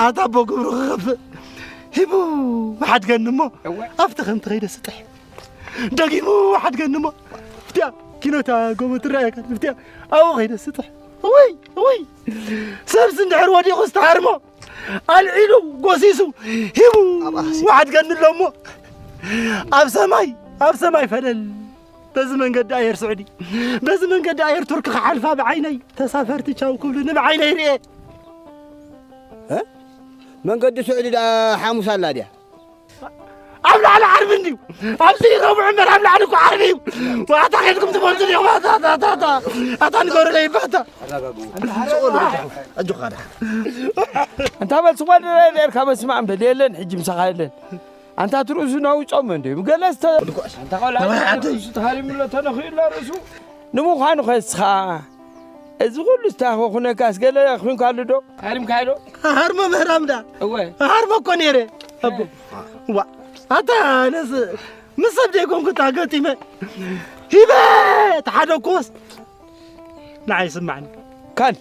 أتابو قبرو خف هبو واحد قنمو أفتخن تغير السطح دقيمو واحد قنمو فتيا كينوتا قومو ترايك فتيا أو غير السطح وي سبس ندحر ودي غست حرمو العيلو قوسيسو هبو واحد قن لامو أب سماي فلل بزمن قد داير سعودي بزمن قد داير ترك حلفة بعيني تسافرت تشاو كلنا بعيني ريه ها من قد سعودي دا حاموس الله دي عمل على عربني عمسي ربع عمر عمل عليكم عربي واعتقدكم تبغوني ما اعطاني قور لي فاتا اجو خاله انت عمل سؤال اركب اسمع مدلين حجي مسخايلن انت تروسنا وصوم انده مجلست انت قال تهارم له تنخيل راسو نمو خانو خسخا از كل استاخو هناك اسقل يخون قالو دو هارم كايلو هارم مهرامدا اوي هارم كونيره ابو وا اتا ناس مصدقكم كنت اقتي ما هبه تحدكوس لا يسمعني كان